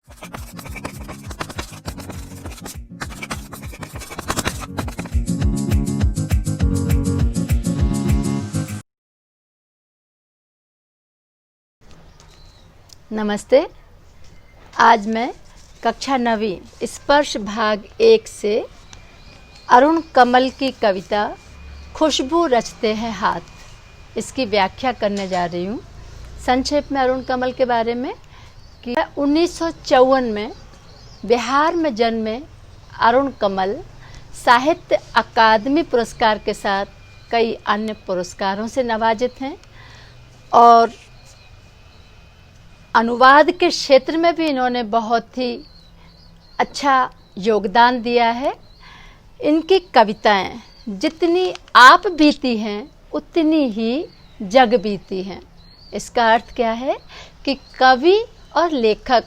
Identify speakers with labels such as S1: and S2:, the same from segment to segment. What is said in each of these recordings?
S1: नमस्ते। आज मैं कक्षा 9वीं स्पर्श भाग 1 से अरुण कमल की कविता खुशबू रचते हैं हाथ, इसकी व्याख्या करने जा रही हूँ। संक्षेप में अरुण कमल के बारे में कि 1954 में बिहार में जन्मे अरुण कमल साहित्य अकादमी पुरस्कार के साथ कई अन्य पुरस्कारों से नवाजित हैं और अनुवाद के क्षेत्र में भी इन्होंने बहुत ही अच्छा योगदान दिया है। इनकी कविताएं जितनी आप बीती हैं उतनी ही जग बीती हैं। इसका अर्थ क्या है कि कवि और लेखक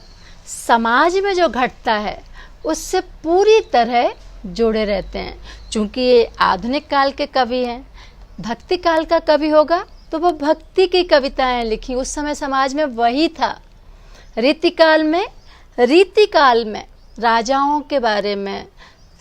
S1: समाज में जो घटता है उससे पूरी तरह जुड़े रहते हैं। चूँकि ये आधुनिक काल के कवि हैं, भक्ति काल का कवि होगा तो वो भक्ति की कविताएं लिखी। उस समय समाज में वही था। रीतिकाल में राजाओं के बारे में,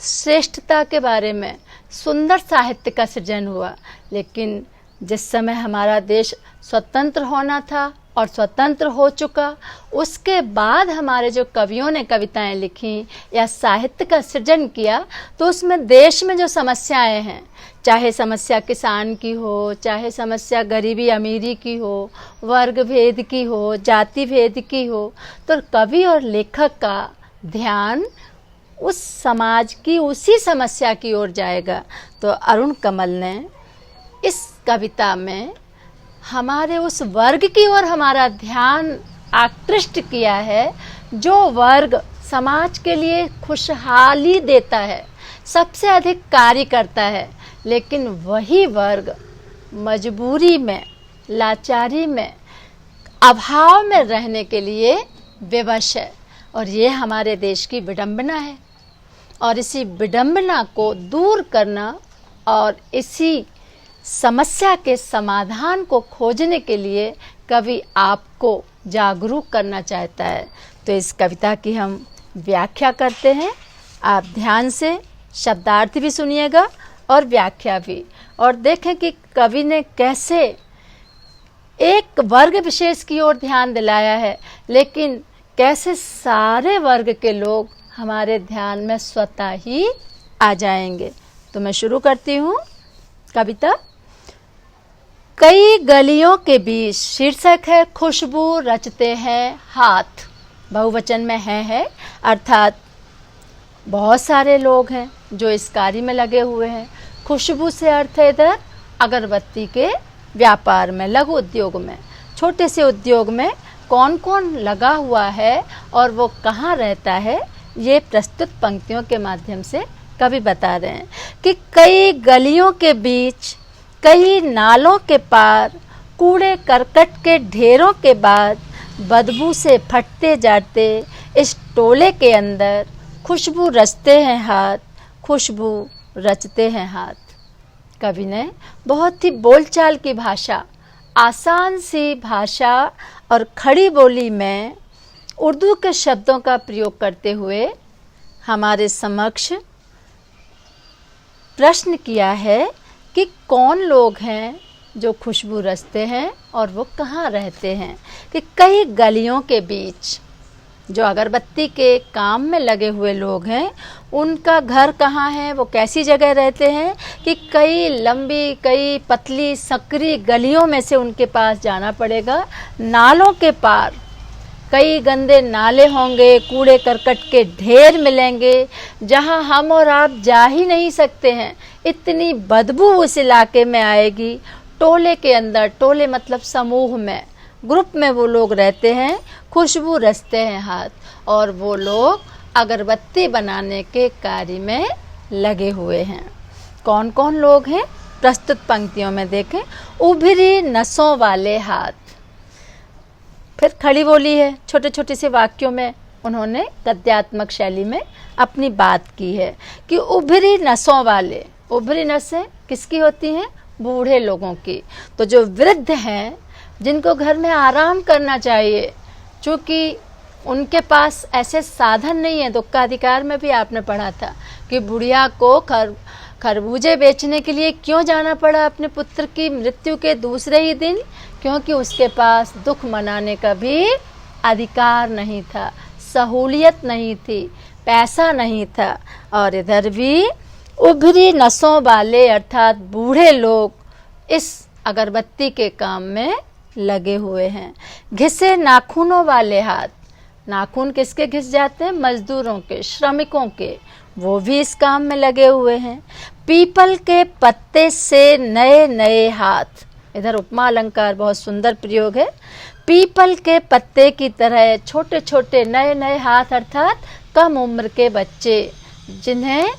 S1: श्रेष्ठता के बारे में सुंदर साहित्य का सृजन हुआ। लेकिन जिस समय हमारा देश स्वतंत्र होना था और स्वतंत्र हो चुका, उसके बाद हमारे जो कवियों ने कविताएं लिखी या साहित्य का सृजन किया, तो उसमें देश में जो समस्याएं हैं, चाहे समस्या किसान की हो, चाहे समस्या गरीबी अमीरी की हो, वर्ग भेद की हो, जाति भेद की हो, तो कवि और लेखक का ध्यान उस समाज की उसी समस्या की ओर जाएगा। तो अरुण कमल ने इस कविता में हमारे उस वर्ग की ओर हमारा ध्यान आकृष्ट किया है, जो वर्ग समाज के लिए खुशहाली देता है, सबसे अधिक कार्य करता है, लेकिन वही वर्ग मजबूरी में, लाचारी में, अभाव में रहने के लिए विवश है। और ये हमारे देश की विडंबना है। और इसी विडंबना को दूर करना और इसी समस्या के समाधान को खोजने के लिए कवि आपको जागरूक करना चाहता है। तो इस कविता की हम व्याख्या करते हैं। आप ध्यान से शब्दार्थ भी सुनिएगा और व्याख्या भी, और देखें कि कवि ने कैसे एक वर्ग विशेष की ओर ध्यान दिलाया है, लेकिन कैसे सारे वर्ग के लोग हमारे ध्यान में स्वतः ही आ जाएंगे। तो मैं शुरू करती हूँ कविता। कई गलियों के बीच, शीर्षक है खुशबू रचते हैं हाथ, बहुवचन में है, अर्थात बहुत सारे लोग हैं जो इस कार्य में लगे हुए हैं। खुशबू से अर्थ है इधर अगरबत्ती के व्यापार में, लघु उद्योग में, छोटे से उद्योग में कौन कौन लगा हुआ है और वो कहाँ रहता है, ये प्रस्तुत पंक्तियों के माध्यम से कवि बता रहे हैं कि कई गलियों के बीच, कई नालों के पार, कूड़े करकट के ढेरों के बाद, बदबू से फटते जाते इस टोले के अंदर, खुशबू रचते हैं हाथ, खुशबू रचते हैं हाथ। कवि ने बहुत ही बोलचाल की भाषा, आसान सी भाषा और खड़ी बोली में उर्दू के शब्दों का प्रयोग करते हुए हमारे समक्ष प्रश्न किया है कि कौन लोग हैं जो खुशबू रचते हैं और वो कहाँ रहते हैं। कि कई गलियों के बीच जो अगरबत्ती के काम में लगे हुए लोग हैं, उनका घर कहाँ है, वो कैसी जगह रहते हैं, कि कई लंबी, कई पतली सकरी गलियों में से उनके पास जाना पड़ेगा। नालों के पार कई गंदे नाले होंगे, कूड़े करकट के ढेर मिलेंगे, जहाँ हम और आप जा ही नहीं सकते हैं, इतनी बदबू उस इलाके में आएगी। टोले के अंदर, टोले मतलब समूह में, ग्रुप में वो लोग रहते हैं, खुशबू रचते हैं हाथ, और वो लोग अगरबत्ती बनाने के कार्य में लगे हुए हैं। कौन कौन लोग हैं प्रस्तुत पंक्तियों में देखें। उभरी नसों वाले हाथ, फिर खड़ी बोली है, छोटे छोटे से वाक्यों में उन्होंने गद्यात्मक शैली में अपनी बात की है कि उभरी नसों वाले। उभरी नसें किसकी होती हैं? बूढ़े लोगों की। तो जो वृद्ध हैं, जिनको घर में आराम करना चाहिए, चूँकि उनके पास ऐसे साधन नहीं है। दुख का अधिकार में भी आपने पढ़ा था कि बुढ़िया को खरबूजे बेचने के लिए क्यों जाना पड़ा अपने पुत्र की मृत्यु के दूसरे ही दिन, क्योंकि उसके पास दुख मनाने का भी अधिकार नहीं था, सहूलियत नहीं थी, पैसा नहीं था। और इधर भी उभरी नसों वाले अर्थात बूढ़े लोग इस अगरबत्ती के काम में लगे हुए हैं। घिसे नाखूनों वाले हाथ, नाखून किसके घिस जाते हैं? मजदूरों के, श्रमिकों के, वो भी इस काम में लगे हुए हैं। पीपल के पत्ते से नए नए हाथ, इधर उपमा अलंकार बहुत सुंदर प्रयोग है। पीपल के पत्ते की तरह छोटे छोटे नए नए हाथ अर्थात कम उम्र के बच्चे जिन्हें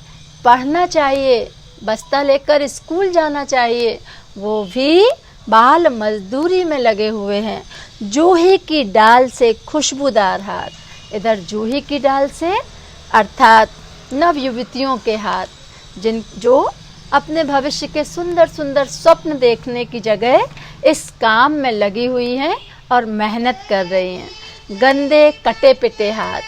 S1: पढ़ना चाहिए, बस्ता लेकर स्कूल जाना चाहिए, वो भी बाल मजदूरी में लगे हुए हैं। जूही की डाल से खुशबूदार हाथ, इधर जूही की डाल से अर्थात नव युवतियों के हाथ, जो अपने भविष्य के सुंदर सुंदर स्वप्न देखने की जगह इस काम में लगी हुई हैं और मेहनत कर रही हैं। गंदे कटे पिटे हाथ,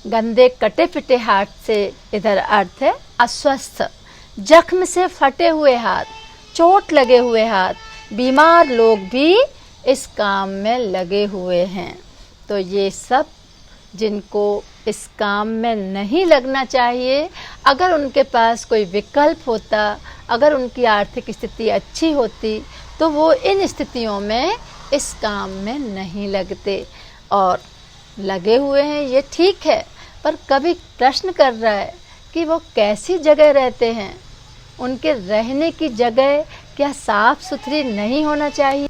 S1: गंदे कटे पिटे हाथ से इधर अर्थ है अस्वस्थ, जख्म से फटे हुए हाथ, चोट लगे हुए हाथ, बीमार लोग भी इस काम में लगे हुए हैं। तो ये सब जिनको इस काम में नहीं लगना चाहिए, अगर उनके पास कोई विकल्प होता, अगर उनकी आर्थिक स्थिति अच्छी होती, तो वो इन स्थितियों में इस काम में नहीं लगते। और लगे हुए हैं ये ठीक है, पर कभी प्रश्न कर रहा है कि वो कैसी जगह रहते हैं, उनके रहने की जगह क्या साफ सुथरी नहीं होना चाहिए।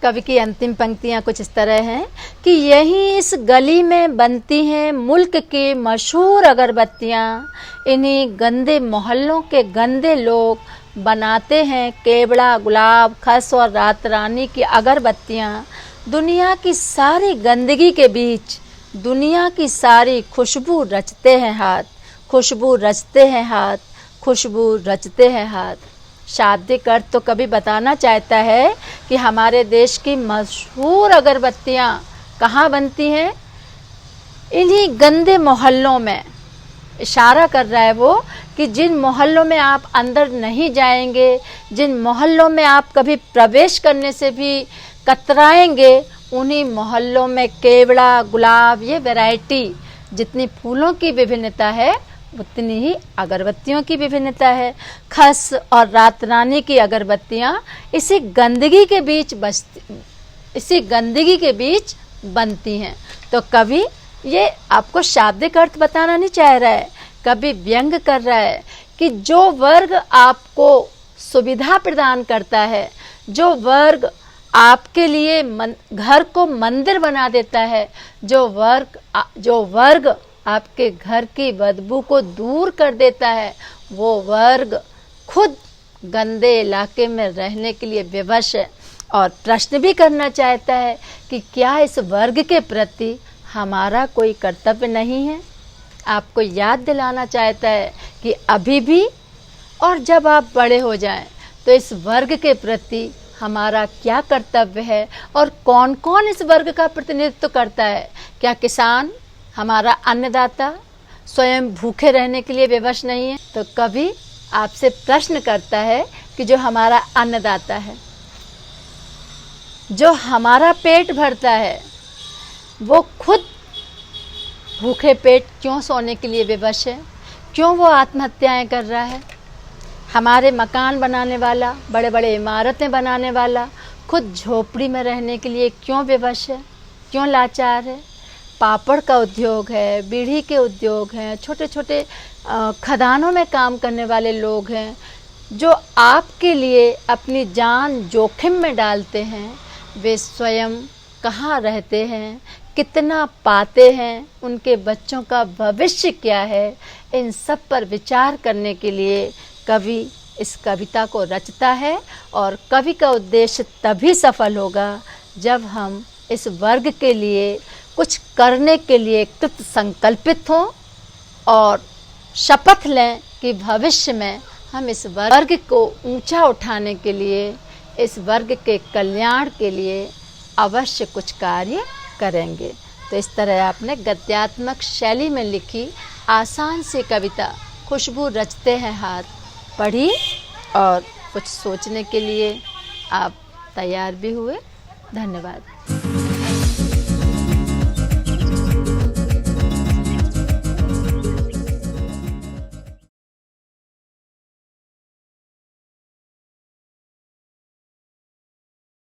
S1: कवि की अंतिम पंक्तियाँ कुछ इस तरह हैं कि यहीं इस गली में बनती हैं मुल्क की मशहूर अगरबत्तियाँ, इन्हीं गंदे मोहल्लों के गंदे लोग बनाते हैं केवड़ा, गुलाब, खस और रात रानी की अगरबत्तियाँ। दुनिया की सारी गंदगी के बीच दुनिया की सारी खुशबू रचते हैं हाथ, खुशबू रचते हैं हाथ, खुशबू रचते हैं हाथ। शाब्दिक अर्थ तो कभी बताना चाहता है कि हमारे देश की मशहूर अगरबत्तियाँ कहाँ बनती हैं? इन्हीं गंदे मोहल्लों में। इशारा कर रहा है वो कि जिन मोहल्लों में आप अंदर नहीं जाएंगे, जिन मोहल्लों में आप कभी प्रवेश करने से भी कतराएंगे, उन्हीं मोहल्लों में केवड़ा, गुलाब, ये वैरायटी, जितनी फूलों की विभिन्नता है उतनी ही अगरबत्तियों की विभिन्नता है। खस और रात रानी की अगरबत्तियाँ इसी गंदगी के बीच बनती हैं। तो कभी ये आपको शाब्दिक अर्थ बताना नहीं चाह रहा है, कभी व्यंग कर रहा है कि जो वर्ग आपको सुविधा प्रदान करता है, जो वर्ग आपके लिए घर को मंदिर बना देता है, जो वर्ग आपके घर की बदबू को दूर कर देता है, वो वर्ग खुद गंदे इलाके में रहने के लिए विवश है और प्रश्न भी करना चाहता है कि क्या इस वर्ग के प्रति हमारा कोई कर्तव्य नहीं है। आपको याद दिलाना चाहता है कि अभी भी और जब आप बड़े हो जाएं तो इस वर्ग के प्रति हमारा क्या कर्तव्य है और कौन कौन इस वर्ग का प्रतिनिधित्व करता है। क्या किसान, हमारा अन्नदाता, स्वयं भूखे रहने के लिए विवश नहीं है? तो कभी आपसे प्रश्न करता है कि जो हमारा अन्नदाता है, जो हमारा पेट भरता है, वो खुद भूखे पेट क्यों सोने के लिए विवश है? क्यों वो आत्महत्याएं कर रहा है? हमारे मकान बनाने वाला, बड़े बड़े इमारतें बनाने वाला खुद झोपड़ी में रहने के लिए क्यों विवश है, क्यों लाचार है? पापड़ का उद्योग है, बीड़ी के उद्योग हैं, छोटे छोटे खदानों में काम करने वाले लोग हैं जो आपके लिए अपनी जान जोखिम में डालते हैं। वे स्वयं कहाँ रहते हैं, कितना पाते हैं, उनके बच्चों का भविष्य क्या है, इन सब पर विचार करने के लिए कवि इस कविता को रचता है। और कवि का उद्देश्य तभी सफल होगा जब हम इस वर्ग के लिए कुछ करने के लिए कृत संकल्पित हों और शपथ लें कि भविष्य में हम इस वर्ग को ऊंचा उठाने के लिए, इस वर्ग के कल्याण के लिए अवश्य कुछ कार्य करेंगे। तो इस तरह आपने गद्यात्मक शैली में लिखी आसान सी कविता खुशबू रचते हैं हाथ पढ़ी और कुछ सोचने के लिए आप तैयार भी हुए। धन्यवाद।